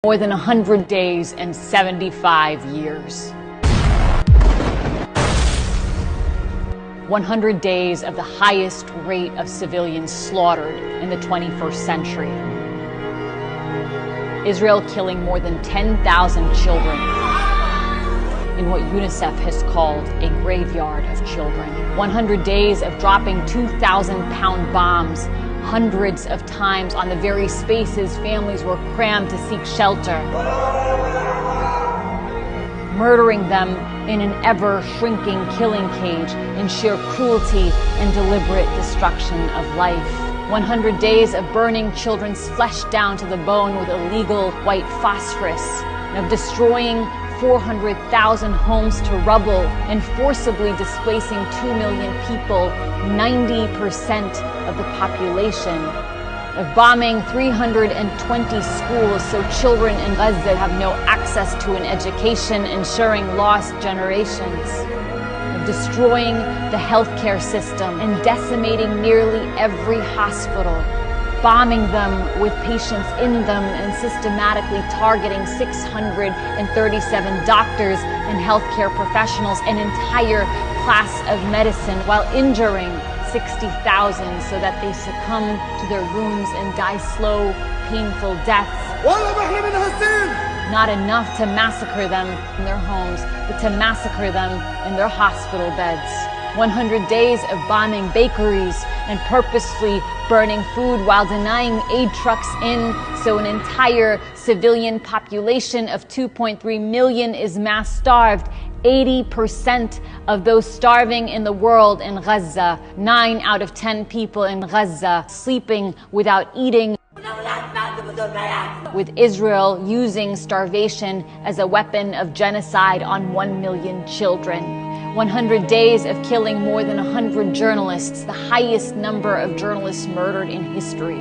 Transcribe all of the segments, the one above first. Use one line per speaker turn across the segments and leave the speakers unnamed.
More than 100 days and 75 years. 100 days of the highest rate of civilians slaughtered in the 21st century. Israel killing more than 10,000 children in what UNICEF has called a graveyard of children. 100 days of dropping 2,000-pound bombs hundreds of times on the very spaces families were crammed to seek shelter, murdering them in an ever-shrinking killing cage in sheer cruelty and deliberate destruction of life. 100 days of burning children's flesh down to the bone with illegal white phosphorus, and of destroying 400,000 homes to rubble and forcibly displacing 2 million people, 90% of the population, of bombing 320 schools so children in Gaza have no access to an education, ensuring lost generations, of destroying the healthcare system and decimating nearly every hospital, bombing them with patients in them and systematically targeting 637 doctors and healthcare professionals, an entire class of medicine, while injuring 60,000 so that they succumb to their wounds and die slow, painful deaths. Not enough to massacre them in their homes, but to massacre them in their hospital beds. 100 days of bombing bakeries and purposefully burning food while denying aid trucks in, so an entire civilian population of 2.3 million is mass starved. 80% of those starving in the world in Gaza, 9 out of 10 people in Gaza sleeping without eating, with Israel using starvation as a weapon of genocide on 1 million children. 100 days of killing more than 100 journalists, the highest number of journalists murdered in history.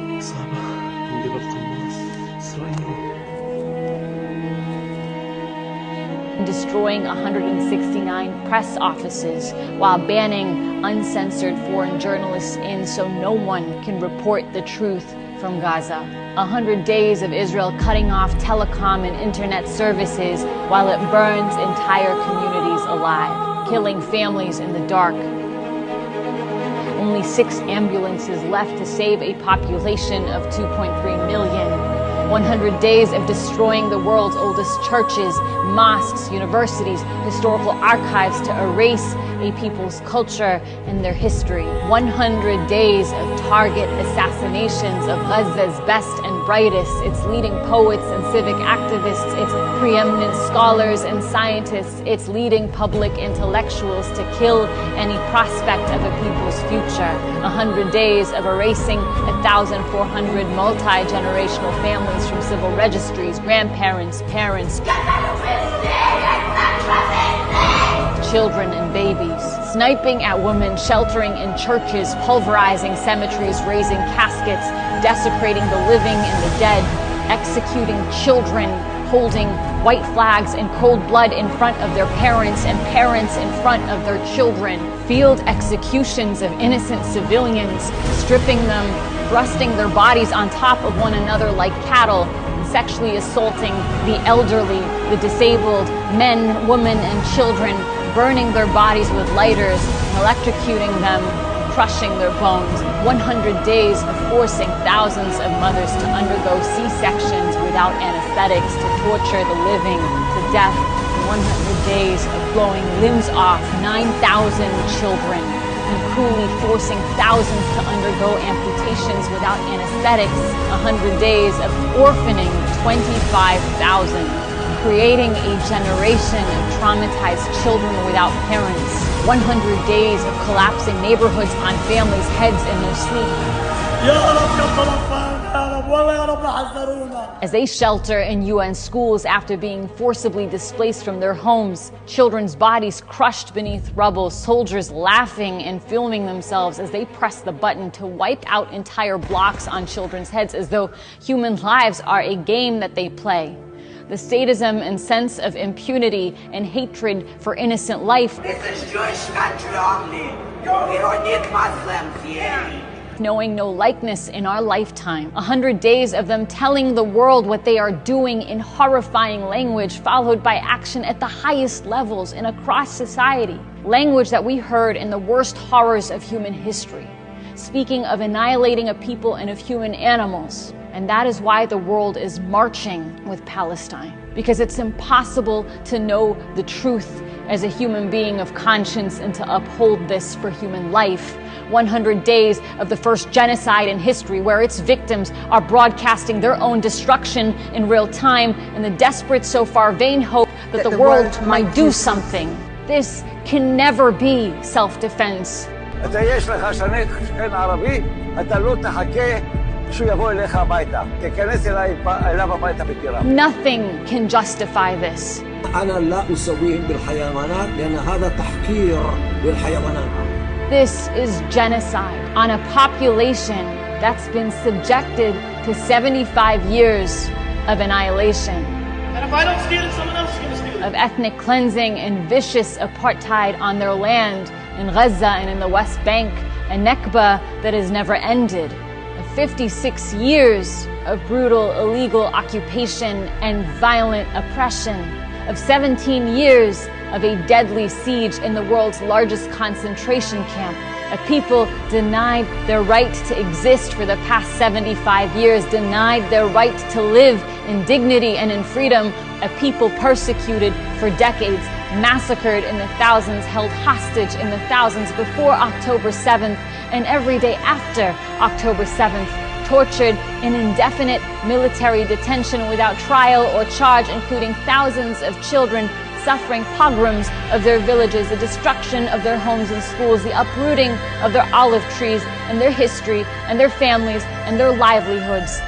Destroying 169 press offices while banning uncensored foreign journalists in so no one can report the truth from Gaza. 100 days of Israel cutting off telecom and internet services while it burns entire communities alive, killing families in the dark. Only 6 ambulances left to save a population of 2.3 million. 100 days of destroying the world's oldest churches, mosques, universities, historical archives to erase a people's culture and their history. 100 days of target assassinations of Gaza's best and brightest, its leading poets and civic activists, its preeminent scholars and scientists, its leading public intellectuals, to kill any prospect of a people's future. 100 days of erasing 1,400 multi-generational families from civil registries, grandparents, parents, children and babies, sniping at women sheltering in churches, pulverizing cemeteries, raising caskets, desecrating the living and the dead, executing children, holding white flags in cold blood in front of their parents and parents in front of their children, field executions of innocent civilians, stripping them, thrusting their bodies on top of one another like cattle, sexually assaulting the elderly, the disabled, men, women, and children, burning their bodies with lighters, electrocuting them, crushing their bones. 100 days of forcing thousands of mothers to undergo C-sections without anesthetics, to torture the living to death. 100 days of blowing limbs off 9,000 children and cruelly forcing thousands to undergo amputations without anesthetics. 100 days of orphaning 25,000. Creating a generation of traumatized children without parents. 100 days of collapsing neighborhoods on families' heads in their sleep. As they shelter in UN schools after being forcibly displaced from their homes, children's bodies crushed beneath rubble, soldiers laughing and filming themselves as they press the button to wipe out entire blocks on children's heads as though human lives are a game that they play. The sadism and sense of impunity and hatred for innocent life like, knowing no likeness in our lifetime. 100 days of them telling the world what they are doing in horrifying language, followed by action at the highest levels and across society. Language that we heard in the worst horrors of human history, speaking of annihilating a people and of human animals. And that is why the world is marching with Palestine, because it's impossible to know the truth as a human being of conscience and to uphold this for human life. 100 days of the first genocide in history, where its victims are broadcasting their own destruction in real time in the desperate, so far vain hope that the world might do something. This can never be self-defense.
אתה יש לך שכן ערבי, אתה לא תחכה שהוא יבוא אליך הביתה. תיכנס אליו הביתה בטירה.
Nothing can justify this.
أنا لا أسويهم بالحيوانات لأن هذا تحقير للحيوانات.
This is genocide on a population that's been subjected to 75 years of annihilation.
And if I don't steal it, someone else is going to steal it.
Of ethnic cleansing and vicious apartheid on their land in Gaza and in the West Bank, a Nakba that has never ended. Of 56 years of brutal, illegal occupation and violent oppression. Of 17 years of a deadly siege in the world's largest concentration camp. A people denied their right to exist for the past 75 years, denied their right to live in dignity and in freedom. A people persecuted for decades, massacred in the thousands, held hostage in the thousands before October 7th and every day after October 7th. Tortured in indefinite military detention without trial or charge, including thousands of children suffering pogroms of their villages, the destruction of their homes and schools, the uprooting of their olive trees and their history and their families and their livelihoods.